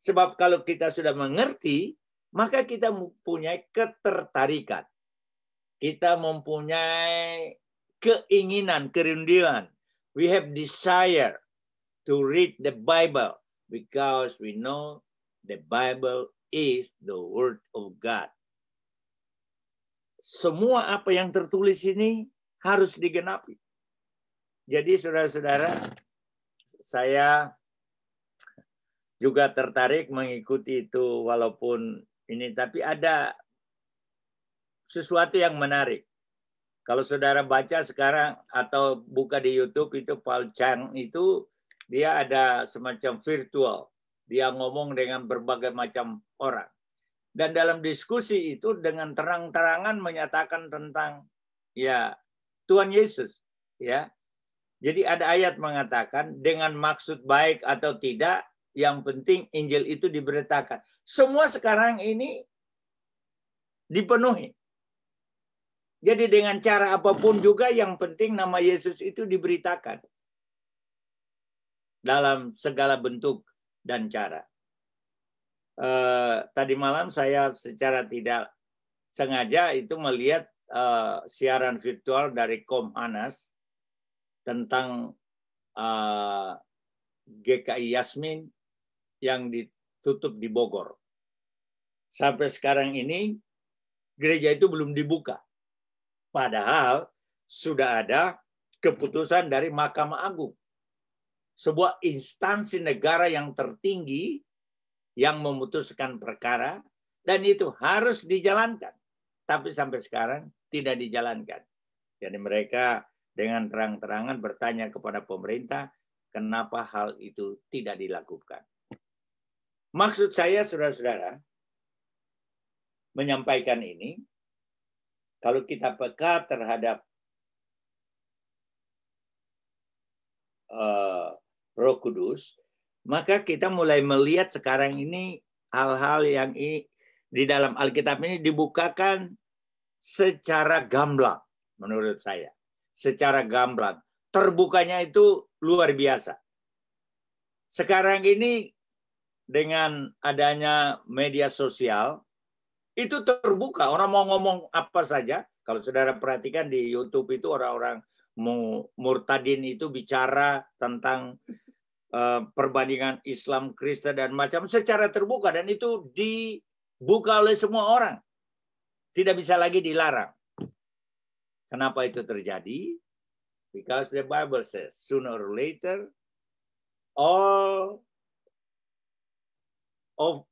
Sebab kalau kita sudah mengerti, maka kita mempunyai ketertarikan. Kita mempunyai keinginan, kerinduan. We have desire to read the Bible because we know the Bible is the Word of God. Semua apa yang tertulis ini harus digenapi. Jadi saudara-saudara, saya juga tertarik mengikuti itu walaupun ini, tapi ada sesuatu yang menarik. Kalau saudara baca sekarang atau buka di YouTube itu Paul Chang itu dia ada semacam virtual. Dia ngomong dengan berbagai macam orang. Dan dalam diskusi itu dengan terang-terangan menyatakan tentang ya Tuhan Yesus, ya. Jadi ada ayat mengatakan dengan maksud baik atau tidak, yang penting Injil itu diberitakan. Semua sekarang ini dipenuhi. Jadi dengan cara apapun juga yang penting nama Yesus itu diberitakan. Dalam segala bentuk dan cara. Tadi malam saya secara tidak sengaja itu melihat siaran virtual dari Komhanas tentang GKI Yasmin yang ditutup di Bogor. Sampai sekarang ini gereja itu belum dibuka. Padahal sudah ada keputusan dari Mahkamah Agung. Sebuah instansi negara yang tertinggi yang memutuskan perkara dan itu harus dijalankan. Tapi sampai sekarang tidak dijalankan. Jadi mereka dengan terang-terangan bertanya kepada pemerintah, kenapa hal itu tidak dilakukan. Maksud saya, saudara-saudara, menyampaikan ini, kalau kita peka terhadap Roh Kudus, maka kita mulai melihat sekarang ini hal-hal yang di dalam Alkitab ini dibukakan secara gamblang, menurut saya. Secara gamblang. Terbukanya itu luar biasa. Sekarang ini dengan adanya media sosial, itu terbuka. Orang mau ngomong apa saja. Kalau saudara perhatikan di YouTube itu orang-orang murtadin itu bicara tentang perbandingan Islam, Kristen, dan macam secara terbuka. Dan itu dibuka oleh semua orang. Tidak bisa lagi dilarang. Kenapa itu terjadi? Because the Bible says, sooner or later, all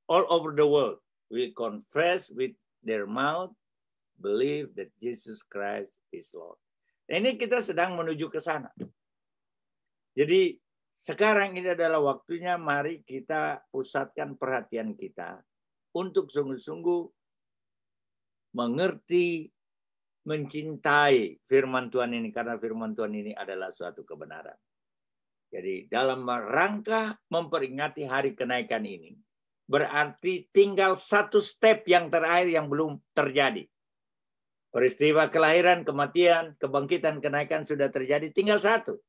over the world will confess with their mouth, believe that Jesus Christ is Lord. Nah, ini kita sedang menuju ke sana. Jadi sekarang ini adalah waktunya mari kita pusatkan perhatian kita untuk sungguh-sungguh mengerti, mencintai firman Tuhan ini karena firman Tuhan ini adalah suatu kebenaran. Jadi dalam rangka memperingati hari kenaikan ini, berarti tinggal satu step yang terakhir yang belum terjadi. Peristiwa kelahiran, kematian, kebangkitan, kenaikan sudah terjadi, tinggal satu.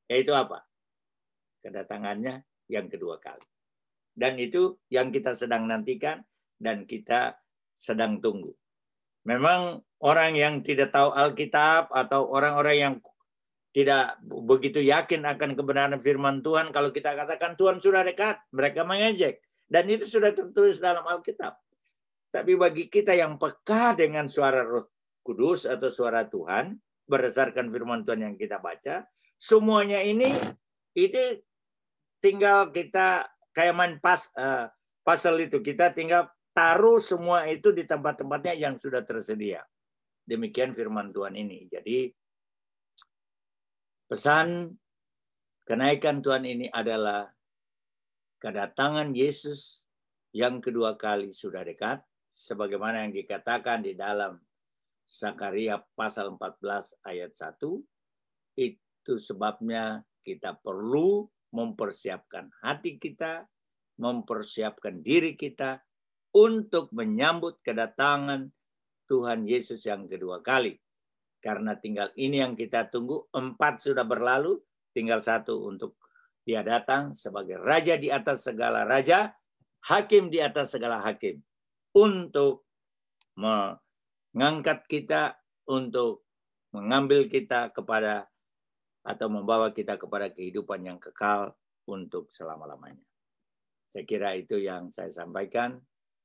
Yaitu apa? Kedatangannya yang kedua kali. Dan itu yang kita sedang nantikan dan kita sedang tunggu. Memang orang yang tidak tahu Alkitab atau orang-orang yang tidak begitu yakin akan kebenaran firman Tuhan, kalau kita katakan Tuhan sudah dekat, mereka mengejek. Dan itu sudah tertulis dalam Alkitab. Tapi bagi kita yang peka dengan suara Roh Kudus atau suara Tuhan, berdasarkan firman Tuhan yang kita baca, semuanya ini tinggal kita kayak main puzzle itu, kita tinggal taruh semua itu di tempat-tempatnya yang sudah tersedia. Demikian firman Tuhan ini. Jadi pesan kenaikan Tuhan ini adalah kedatangan Yesus yang kedua kali sudah dekat, sebagaimana yang dikatakan di dalam Zakaria pasal 14 ayat 1. Itu sebabnya kita perlu mempersiapkan hati kita, mempersiapkan diri kita untuk menyambut kedatangan Tuhan Yesus yang kedua kali. Karena tinggal ini yang kita tunggu, 4 sudah berlalu, tinggal 1 untuk Dia datang sebagai Raja di atas segala raja, Hakim di atas segala hakim, untuk mengangkat kita, untuk mengambil kita kepada atau membawa kita kepada kehidupan yang kekal untuk selama-lamanya. Saya kira itu yang saya sampaikan.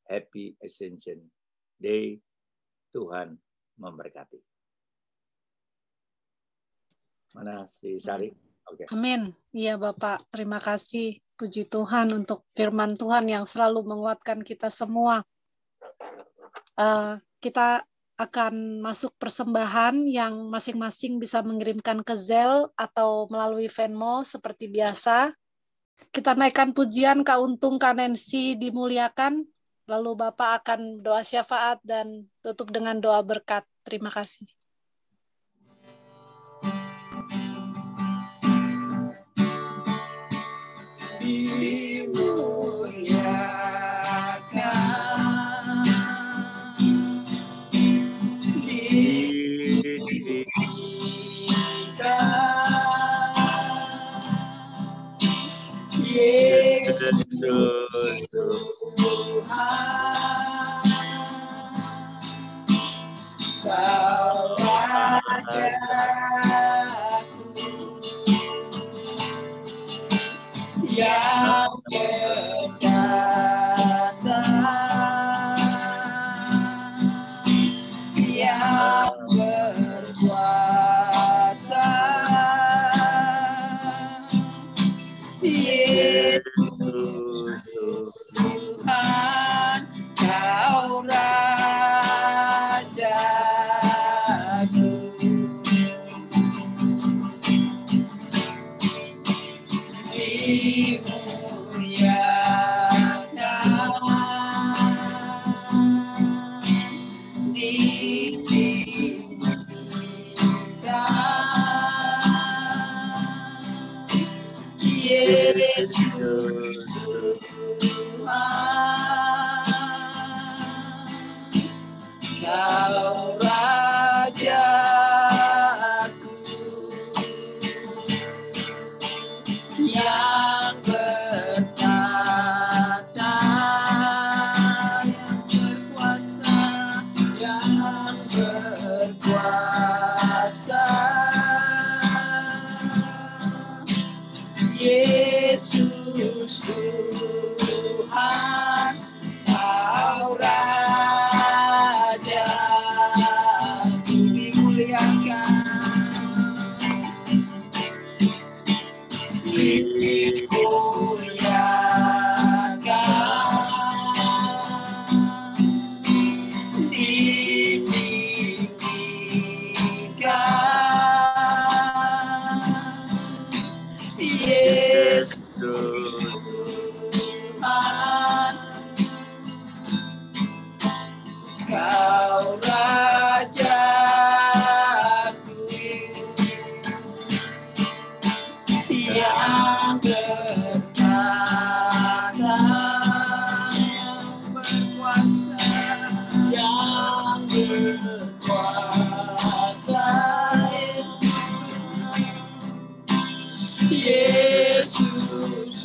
Happy Ascension Day. Tuhan memberkati. Mana si Sari? Okay. Amin. Iya Bapak, terima kasih. Puji Tuhan untuk firman Tuhan yang selalu menguatkan kita semua. Kita akan masuk persembahan yang masing-masing bisa mengirimkan ke Zelle atau melalui Venmo seperti biasa. Kita naikkan pujian Kak Untung, Kak Nancy dimuliakan. Lalu Bapak akan doa syafaat dan tutup dengan doa berkat. Terima kasih. Yang berkuasa, yang berkuasa, Yesus Tuhan, Kau Rajaku. Yesus Tuhan, Kau Rajaku, yang bertata, yang berkuasa, yang berkuasa. Yesus Tuhan, Kau Raja, dimuliakan, dimuliakan, ditinggikan. Yesus Tuhan, Kau Rajaku, yang bertata, yang berkuasa, yang berkuasa. Yesus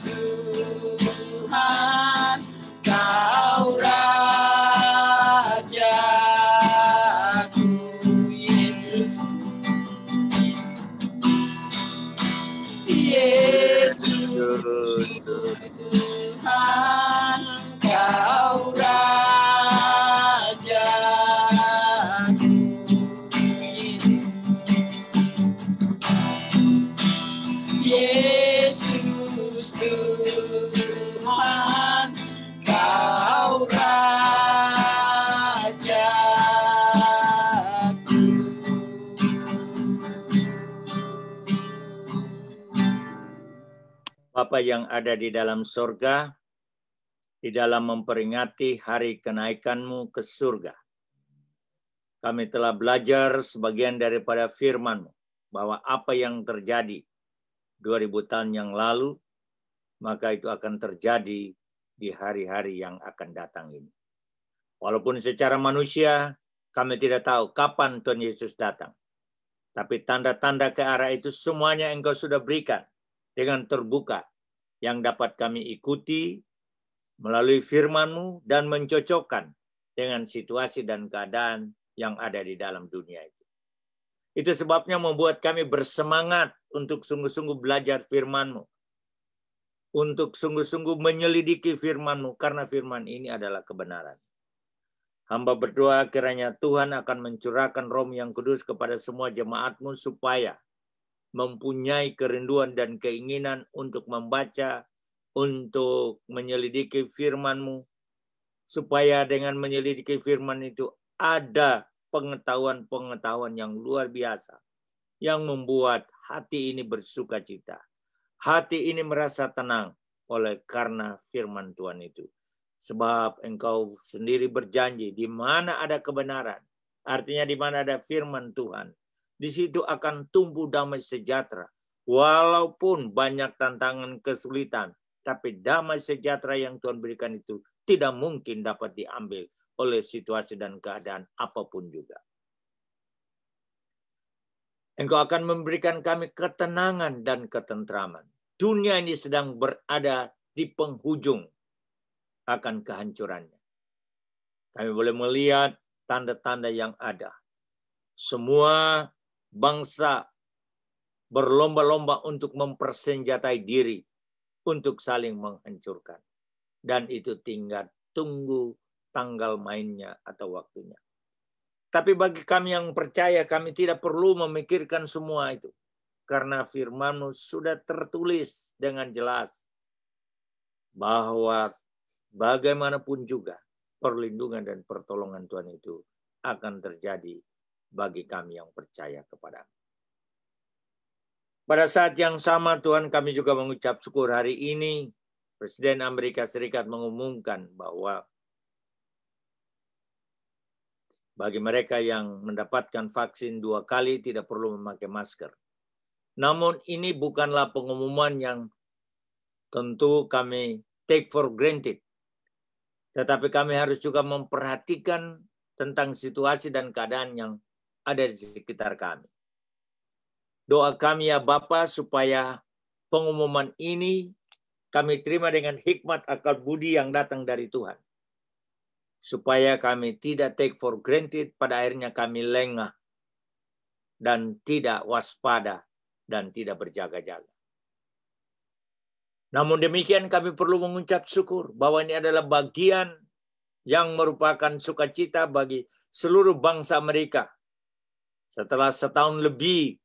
Tuhan, Kau Rajaku. Yesus, Yesus Tuhan, Kau Rajaku. Yesus Tuhan, Kau Rajaku. Bapa yang ada di dalam surga, di dalam memperingati hari kenaikan-Mu ke surga, kami telah belajar sebagian daripada firman-Mu, bahwa apa yang terjadi 2000 tahun yang lalu, maka itu akan terjadi di hari-hari yang akan datang ini. Walaupun secara manusia, kami tidak tahu kapan Tuhan Yesus datang. Tapi tanda-tanda ke arah itu semuanya Engkau sudah berikan dengan terbuka, yang dapat kami ikuti melalui firman-Mu dan mencocokkan dengan situasi dan keadaan yang ada di dalam dunia itu. Itu sebabnya membuat kami bersemangat untuk sungguh-sungguh belajar firman-Mu, untuk sungguh-sungguh menyelidiki firman-Mu, karena firman ini adalah kebenaran. Hamba berdoa kiranya Tuhan akan mencurahkan Roh yang Kudus kepada semua jemaat-Mu supaya mempunyai kerinduan dan keinginan untuk membaca untuk menyelidiki firman-Mu, supaya dengan menyelidiki firman itu ada pengetahuan-pengetahuan yang luar biasa, yang membuat hati ini bersuka cita. Hati ini merasa tenang oleh karena firman Tuhan itu. Sebab Engkau sendiri berjanji, di mana ada kebenaran, artinya di mana ada firman Tuhan, di situ akan tumbuh damai sejahtera. Walaupun banyak tantangan kesulitan, tapi damai sejahtera yang Tuhan berikan itu tidak mungkin dapat diambil oleh situasi dan keadaan apapun juga. Engkau akan memberikan kami ketenangan dan ketentraman. Dunia ini sedang berada di penghujung akan kehancurannya. Kami boleh melihat tanda-tanda yang ada. Semua bangsa berlomba-lomba untuk mempersenjatai diri untuk saling menghancurkan. Dan itu tinggal tunggu tanggal mainnya atau waktunya. Tapi bagi kami yang percaya, kami tidak perlu memikirkan semua itu. Karena firman-Mu sudah tertulis dengan jelas bahwa bagaimanapun juga perlindungan dan pertolongan Tuhan itu akan terjadi bagi kami yang percaya kepada-Mu. Pada saat yang sama Tuhan, kami juga mengucap syukur hari ini Presiden Amerika Serikat mengumumkan bahwa bagi mereka yang mendapatkan vaksin 2 kali tidak perlu memakai masker. Namun ini bukanlah pengumuman yang tentu kami take for granted. Tetapi kami harus juga memperhatikan tentang situasi dan keadaan yang ada di sekitar kami. Doa kami ya Bapa supaya pengumuman ini kami terima dengan hikmat akal budi yang datang dari Tuhan. Supaya kami tidak take for granted, pada akhirnya kami lengah dan tidak waspada dan tidak berjaga-jaga. Namun demikian kami perlu mengucap syukur bahwa ini adalah bagian yang merupakan sukacita bagi seluruh bangsa Amerika. Setelah setahun lebih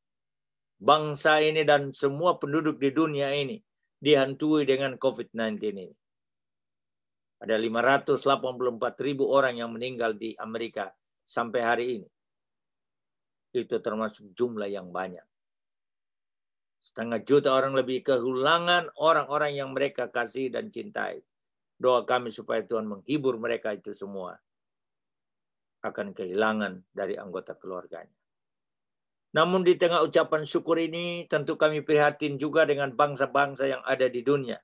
bangsa ini dan semua penduduk di dunia ini dihantui dengan COVID-19 ini. Ada 584.000 orang yang meninggal di Amerika sampai hari ini. Itu termasuk jumlah yang banyak. 500.000 orang lebih kehilangan orang-orang yang mereka kasih dan cintai. Doa kami supaya Tuhan menghibur mereka itu semua akan kehilangan dari anggota keluarganya. Namun di tengah ucapan syukur ini tentu kami prihatin juga dengan bangsa-bangsa yang ada di dunia.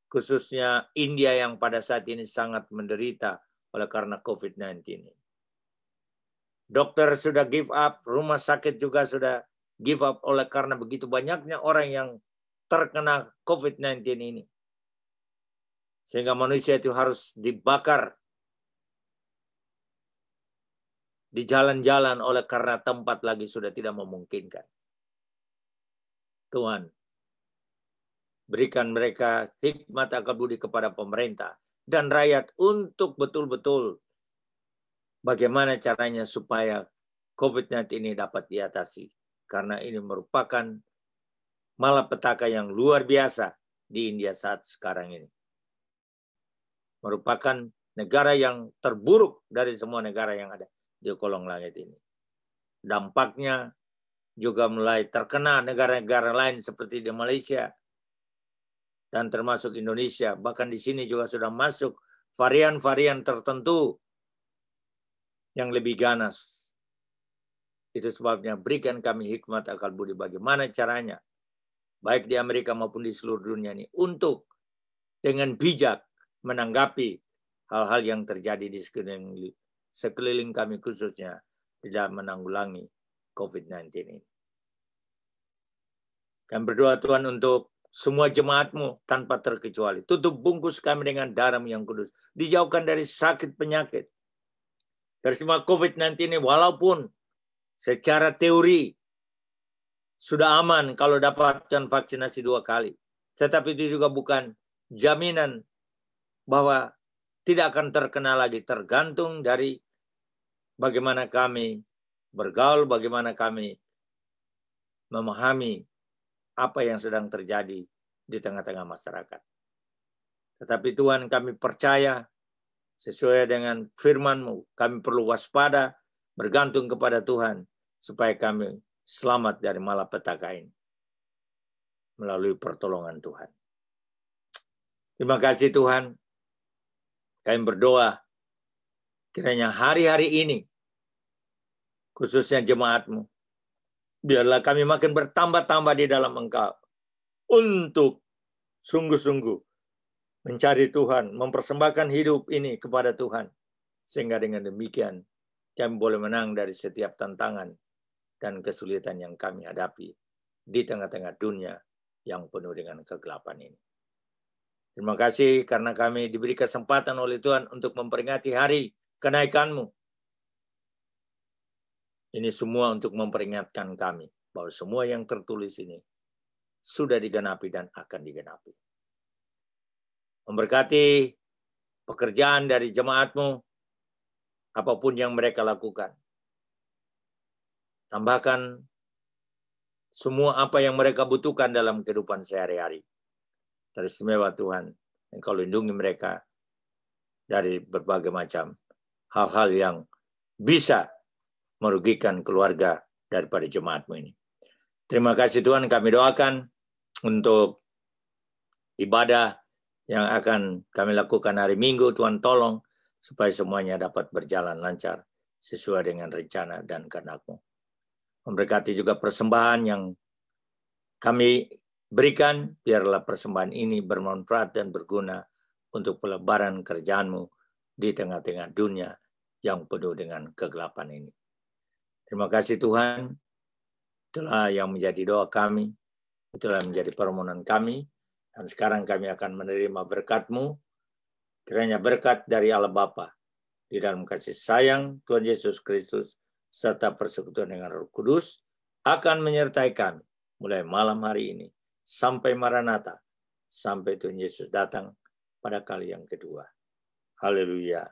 Khususnya India yang pada saat ini sangat menderita oleh karena COVID-19 ini. Dokter sudah give up, rumah sakit juga sudah give up oleh karena begitu banyaknya orang yang terkena COVID-19 ini. Sehingga manusia itu harus dibakar di jalan-jalan oleh karena tempat lagi sudah tidak memungkinkan. Tuhan, berikan mereka hikmat akal budi kepada pemerintah dan rakyat untuk betul-betul bagaimana caranya supaya COVID-19 ini dapat diatasi. Karena ini merupakan malapetaka yang luar biasa di India saat sekarang ini. Merupakan negara yang terburuk dari semua negara yang ada di kolong langit ini. Dampaknya juga mulai terkena negara-negara lain seperti di Malaysia dan termasuk Indonesia. Bahkan di sini juga sudah masuk varian-varian tertentu yang lebih ganas. Itu sebabnya berikan kami hikmat akal budi bagaimana caranya, baik di Amerika maupun di seluruh dunia ini, untuk dengan bijak menanggapi hal-hal yang terjadi di sekeliling kami khususnya tidak menanggulangi COVID-19 ini. Kami berdoa Tuhan untuk semua jemaat-Mu tanpa terkecuali. Tutup bungkus kami dengan darah-Mu yang kudus. Dijauhkan dari sakit penyakit. Dari semua COVID-19 ini walaupun secara teori sudah aman kalau dapatkan vaksinasi 2 kali. Tetapi itu juga bukan jaminan bahwa tidak akan terkena lagi. Tergantung dari bagaimana kami bergaul, bagaimana kami memahami apa yang sedang terjadi di tengah-tengah masyarakat. Tetapi Tuhan, kami percaya sesuai dengan firman-Mu, kami perlu waspada, bergantung kepada Tuhan, supaya kami selamat dari malapetaka ini melalui pertolongan Tuhan. Terima kasih Tuhan. Kami berdoa, kiranya hari-hari ini, khususnya jemaat-Mu, biarlah kami makin bertambah-tambah di dalam Engkau, untuk sungguh-sungguh mencari Tuhan, mempersembahkan hidup ini kepada Tuhan, sehingga dengan demikian kami boleh menang dari setiap tantangan dan kesulitan yang kami hadapi di tengah-tengah dunia yang penuh dengan kegelapan ini. Terima kasih karena kami diberi kesempatan oleh Tuhan untuk memperingati hari kenaikan-Mu. Ini semua untuk memperingatkan kami bahwa semua yang tertulis ini sudah digenapi dan akan digenapi. Memberkati pekerjaan dari jemaat-Mu, apapun yang mereka lakukan. Tambahkan semua apa yang mereka butuhkan dalam kehidupan sehari-hari. Teristimewa Tuhan, Engkau lindungi mereka dari berbagai macam hal-hal yang bisa merugikan keluarga daripada jemaat-Mu ini. Terima kasih Tuhan, kami doakan untuk ibadah yang akan kami lakukan hari Minggu. Tuhan tolong supaya semuanya dapat berjalan lancar sesuai dengan rencana dan kehendak-Mu. Memberkati juga persembahan yang kami berikan, biarlah persembahan ini bermanfaat dan berguna untuk pelebaran kerjaan-Mu di tengah-tengah dunia yang penuh dengan kegelapan ini. Terima kasih Tuhan, itulah yang menjadi doa kami, itulah menjadi permohonan kami, dan sekarang kami akan menerima berkat-Mu, kiranya berkat dari Allah Bapa, di dalam kasih sayang Tuhan Yesus Kristus, serta persekutuan dengan Roh Kudus, akan menyertai kami, mulai malam hari ini, sampai Maranatha, sampai Tuhan Yesus datang pada kali yang kedua. Haleluya.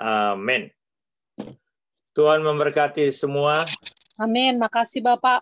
Amin. Tuhan memberkati semua. Amin. Makasih Bapak.